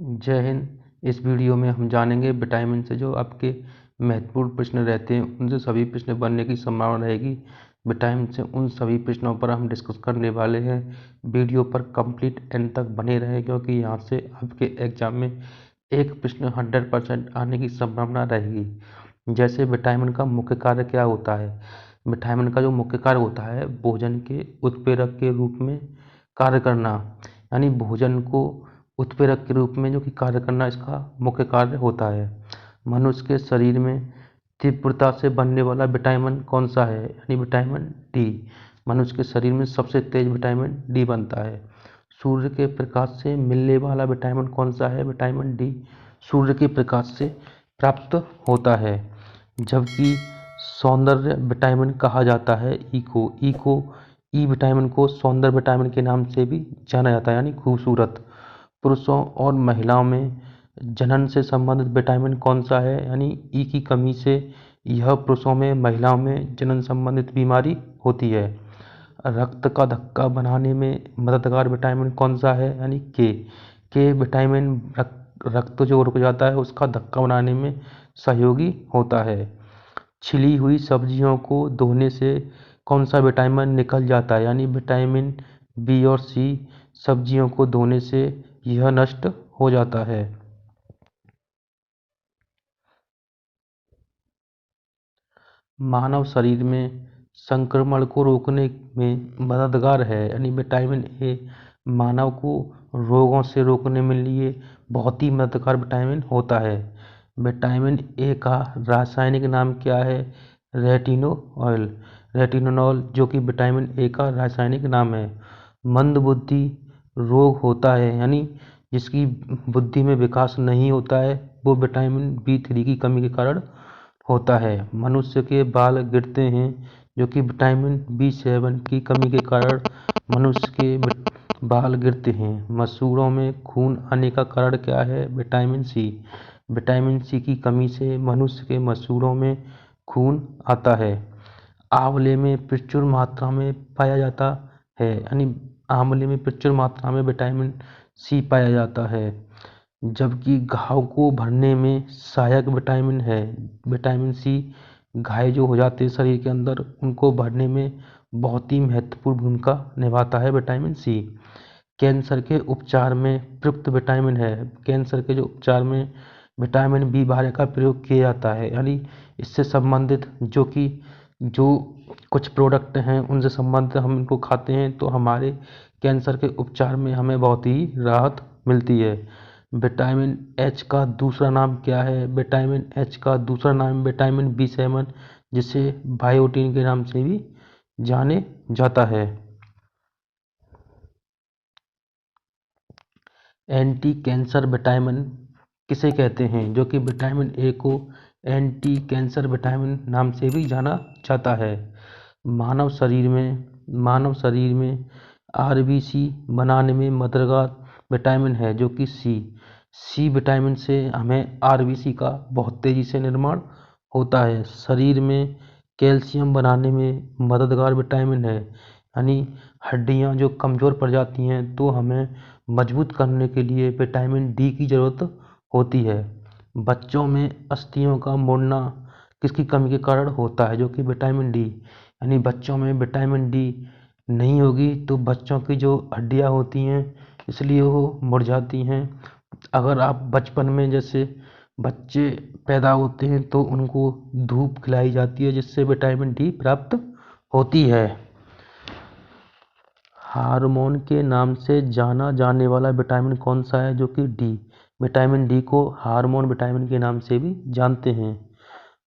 जय हिंद। इस वीडियो में हम जानेंगे विटामिन से जो आपके महत्वपूर्ण प्रश्न रहते हैं उनसे सभी प्रश्न बनने की संभावना रहेगी। विटामिन से उन सभी प्रश्नों पर हम डिस्कस करने वाले हैं। वीडियो पर कंप्लीट एंड तक बने रहें क्योंकि यहाँ से आपके एग्जाम में एक प्रश्न 100% आने की संभावना रहेगी। जैसे विटामिन का मुख्य कार्य क्या होता है। विटामिन का जो मुख्य कार्य होता है भोजन के उत्प्रेरक के रूप में कार्य करना, यानी भोजन को उत्प्रेरक के रूप में जो कि कार्य करना इसका मुख्य कार्य होता है। मनुष्य के शरीर में तीव्रता से बनने वाला विटामिन कौन सा है, यानी विटामिन डी। मनुष्य के शरीर में सबसे तेज विटामिन डी बनता है। सूर्य के प्रकाश से मिलने वाला विटामिन कौन सा है, विटामिन डी सूर्य के प्रकाश से प्राप्त होता है। जबकि सौंदर्य विटामिन कहा जाता है ई विटामिन को सौंदर्य विटामिन के नाम से भी जाना जाता है, यानी खूबसूरत। पुरुषों और महिलाओं में जनन से संबंधित विटामिन कौन सा है, यानी ई की कमी से यह पुरुषों में महिलाओं में जनन संबंधित बीमारी होती है। रक्त का धक्का बनाने में मददगार विटामिन कौन सा है, यानी के विटामिन रक्त जो रुक जाता है उसका धक्का बनाने में सहयोगी होता है। छिली हुई सब्जियों को धोने से कौन सा विटामिन निकल जाता है, यानी विटामिन बी और सी। सब्जियों को धोने से यह नष्ट हो जाता है। मानव शरीर में संक्रमण को रोकने में मददगार है, यानी विटामिन ए मानव को रोगों से रोकने में लिए बहुत ही मददगार विटामिन होता है। विटामिन ए का रासायनिक नाम क्या है, रेटिनोल जो कि विटामिन ए का रासायनिक नाम है। मंदबुद्धि रोग होता है, यानी जिसकी बुद्धि में विकास नहीं होता है वो विटामिन B3 की कमी के कारण होता है। मनुष्य के बाल गिरते हैं जो कि विटामिन B7 की कमी के कारण मनुष्य के बाल गिरते हैं। मसूड़ों में खून आने का कारण क्या है, विटामिन सी। विटामिन सी की कमी से मनुष्य के मसूड़ों में खून आता है। आंवले में प्रचुर मात्रा में पाया जाता है, यानी आंवले में प्रचुर मात्रा में विटामिन सी पाया जाता है। जबकि घाव को भरने में सहायक विटामिन है विटामिन सी। घाव जो हो जाते हैं शरीर के अंदर उनको भरने में बहुत ही महत्वपूर्ण भूमिका निभाता है विटामिन सी। कैंसर के उपचार में प्रयुक्त विटामिन है। कैंसर के जो उपचार में विटामिन B12 का प्रयोग किया जाता है, यानी इससे संबंधित जो कुछ प्रोडक्ट हैं उनसे संबंधित हम इनको खाते हैं तो हमारे कैंसर के उपचार में हमें बहुत ही राहत मिलती है। विटामिन एच का दूसरा नाम क्या है, विटामिन एच का दूसरा नाम विटामिन B7 जिसे बायोटीन के नाम से भी जाने जाता है। एंटी कैंसर विटामिन किसे कहते हैं, जो कि विटामिन ए को एंटी कैंसर विटामिन नाम से भी जाना जाता है। मानव शरीर में आरबीसी बनाने में मददगार विटामिन है जो कि सी विटामिन से हमें आरबीसी का बहुत तेजी से निर्माण होता है। शरीर में कैल्शियम बनाने में मददगार विटामिन है, यानी हड्डियां जो कमज़ोर पड़ जाती हैं तो हमें मजबूत करने के लिए विटामिन डी की ज़रूरत होती है। बच्चों में अस्थियों का मुड़ना किसकी कमी के कारण होता है, जो कि विटामिन डी। यानी बच्चों में विटामिन डी नहीं होगी तो बच्चों की जो हड्डियां होती हैं इसलिए वो मुड़ जाती हैं। अगर आप बचपन में जैसे बच्चे पैदा होते हैं तो उनको धूप खिलाई जाती है जिससे विटामिन डी प्राप्त होती है। हार्मोन के नाम से जाना जाने वाला विटामिन कौन सा है, जो कि डी। विटामिन डी को हार्मोन विटामिन के नाम से भी जानते हैं।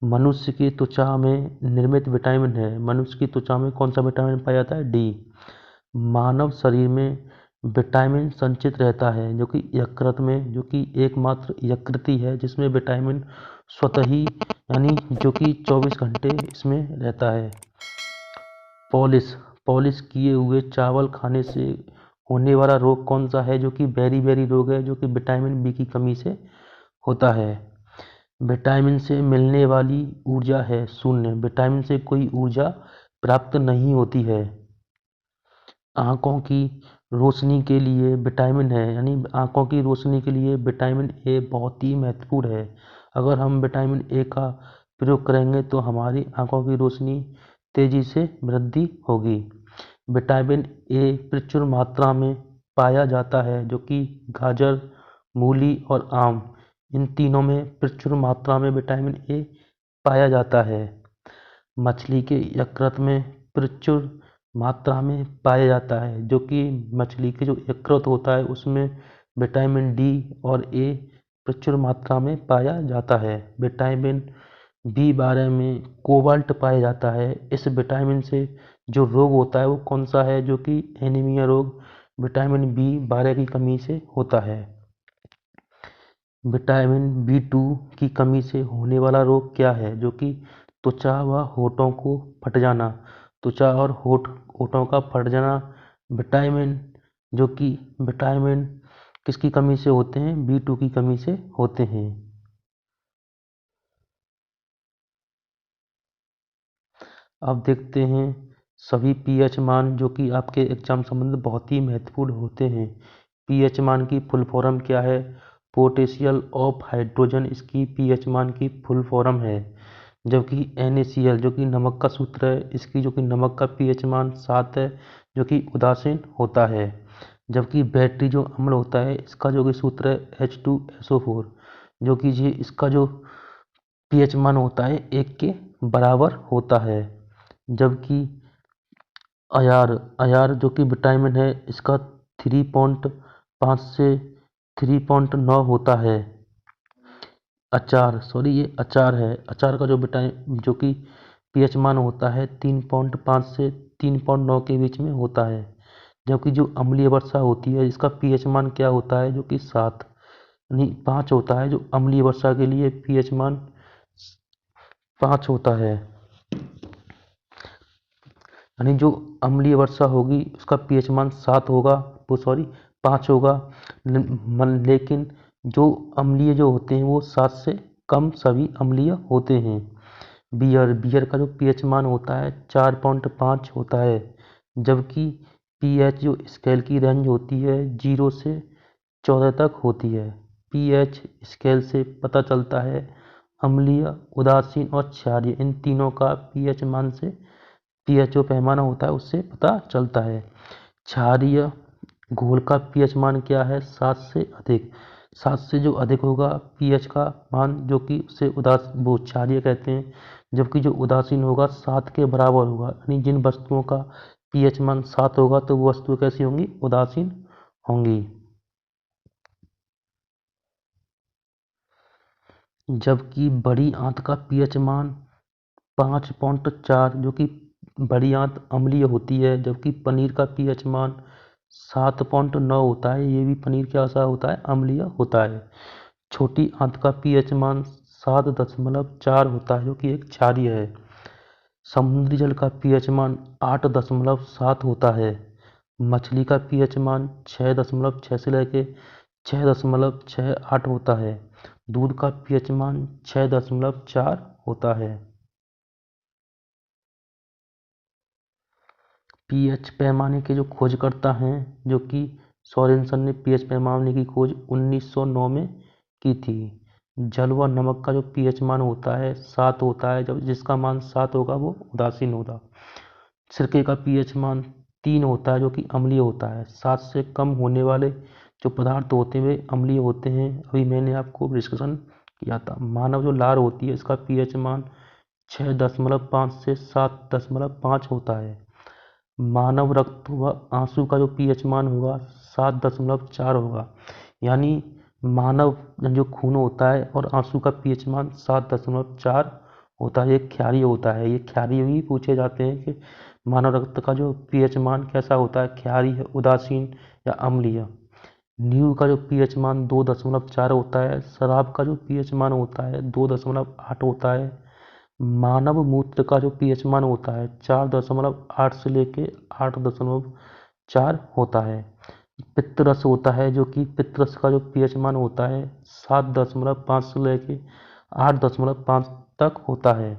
मनुष्य की त्वचा में निर्मित विटामिन है। मनुष्य की त्वचा में कौन सा विटामिन पाया जाता है, डी। मानव शरीर में विटामिन संचित रहता है जो कि यकृत में, जो कि एकमात्र यकृति है जिसमें विटामिन स्वतः ही यानी जो कि 24 घंटे इसमें रहता है। पॉलिश किए हुए चावल खाने से होने वाला रोग कौन सा है, जो कि बेरी रोग है, जो कि विटामिन बी की कमी से होता है। विटामिन से मिलने वाली ऊर्जा है शून्य। विटामिन से कोई ऊर्जा प्राप्त नहीं होती है। आंखों की रोशनी के लिए विटामिन है, यानी आँखों की रोशनी के लिए विटामिन ए बहुत ही महत्वपूर्ण है। अगर हम विटामिन ए का प्रयोग करेंगे तो हमारी आँखों की रोशनी तेजी से वृद्धि होगी। विटामिन ए प्रचुर मात्रा में पाया जाता है, जो कि गाजर, मूली और आम, इन तीनों में प्रचुर मात्रा में विटामिन ए पाया जाता है। मछली के यकृत में प्रचुर मात्रा में पाया जाता है, जो कि मछली के जो यकृत होता है उसमें विटामिन डी और ए प्रचुर मात्रा में पाया जाता है। विटामिन बी12 में कोबाल्ट पाया जाता है। इस विटामिन से जो रोग होता है वो कौन सा है, जो कि एनीमिया रोग विटामिन बी12 की कमी से होता है। विटामिन बी2 की कमी से होने वाला रोग क्या है, जो कि त्वचा व होठों को फट जाना। त्वचा और होठों का फट जाना विटामिन जो कि विटामिन किसकी कमी से होते हैं, बी2 की कमी से होते हैं। अब देखते हैं सभी पीएच मान, जो कि आपके एग्जाम संबंध बहुत ही महत्वपूर्ण होते हैं। पीएच मान की फुल फॉर्म क्या है, पोटेंशियल ऑफ हाइड्रोजन इसकी पीएच मान की फुल फॉर्म है। जबकि NaCl जो कि नमक का सूत्र है, इसकी जो कि नमक का पीएच मान 7 है, जो कि उदासीन होता है। जबकि बैटरी जो अम्ल होता है, इसका जो कि सूत्र है H2SO4, जो कि ये इसका जो पीएच मान होता है 1 के बराबर होता है। जबकि अयार जो कि विटामिन है, इसका 3.5 से 3.9 होता है। ये अचार है। अचार का जो कि पीएच मान होता है 3.5 से 3.9 के बीच में होता है। जबकि जो अम्लीय वर्षा होती है, इसका पीएच मान क्या होता है, जो कि 7 नहीं 5 होता है। जो अम्लीय वर्षा के लिए पीएच मान 5 होता है, यानी जो अम्लीय वर्षा होगी उसका पीएच मान 7 होगा, 5 होगा। लेकिन जो अम्लीय जो होते हैं वो 7 से कम सभी अम्लीय होते हैं। बियर का जो पीएच मान होता है 4.5 होता है। जबकि पीएच जो स्केल की रेंज होती है 0 से 14 तक होती है। पीएच स्केल से पता चलता है अम्लीय, उदासीन और क्षारीय, इन तीनों का पीएच मान से पीएच जो पैमाना होता है उससे पता चलता है। क्षारीय घोल का पीएच मान क्या है, 7 से अधिक। 7 से जो अधिक होगा पीएच का मान, जो कि उसे वो क्षारीय कहते हैं। जबकि जो उदासीन होगा 7 के बराबर होगा, यानी जिन वस्तुओं का पीएच मान 7 होगा तो वो वस्तुएं कैसी होंगी, उदासीन होंगी। जबकि बड़ी आंत का पीएच मान 5.4, जो कि बड़ी आंत अम्लीय होती है। जबकि पनीर का पीएच मान 7.9 होता है, ये भी पनीर क्या सा होता है, अम्लीय होता है। छोटी आंत का पीएच मान 7.4 होता है, जो कि एक क्षारीय है। समुद्री जल का पीएच मान 8.7 होता है। मछली का पीएच मान 6.6 से लेके 6.68 होता है। दूध का पीएच मान 6.4 होता है। पीएच पैमाने के जो खोजकर्ता हैं, जो कि सोरेनसन ने पीएच पैमाने की खोज 1909 में की थी। जल व नमक का जो पीएच मान होता है 7 होता है, जब जिसका मान 7 होगा वो उदासीन होगा। सिरके का पीएच मान 3 होता है, जो कि अम्लीय होता है। 7 से कम होने वाले जो पदार्थ होते हैं वे अम्लीय होते हैं। अभी मैंने आपको डिस्कशन किया था। मानव जो लार होती है इसका पीएच मान 6.5 से 7.5 होता है। मानव रक्त व आंसू का जो पीएच मान होगा 7.4 होगा, यानी मानव जो खून होता है और आंसू का पीएच मान 7.4 होता है। ये क्षारीय होता है। ये क्षारीय भी पूछे जाते हैं कि मानव रक्त का जो पीएच मान कैसा होता है, क्षारीय, उदासीन या अम्लीय। नींबू का जो पीएच मान 2.4 होता है। शराब का जो पीएच मान होता है 2.8 होता है। मानव मूत्र का जो पीएच मान होता है 4.8 से लेके 8.4 होता है। पित्तरस होता है, जो कि पित्तरस का जो पीएच मान होता है 7.5 से लेके 8.5 तक होता है।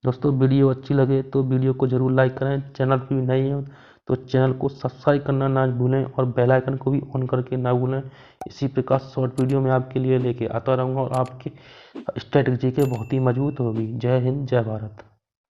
दोस्तों वीडियो अच्छी लगे तो वीडियो को जरूर लाइक करें। चैनल पर नए हैं तो चैनल को सब्सक्राइब करना ना भूलें और बेल आइकन को भी ऑन करके ना भूलें। इसी प्रकार शॉर्ट वीडियो में आपके लिए लेके आता रहूँगा और आपकी स्ट्रेटजी के बहुत ही मजबूत होगी। जय हिंद, जय भारत।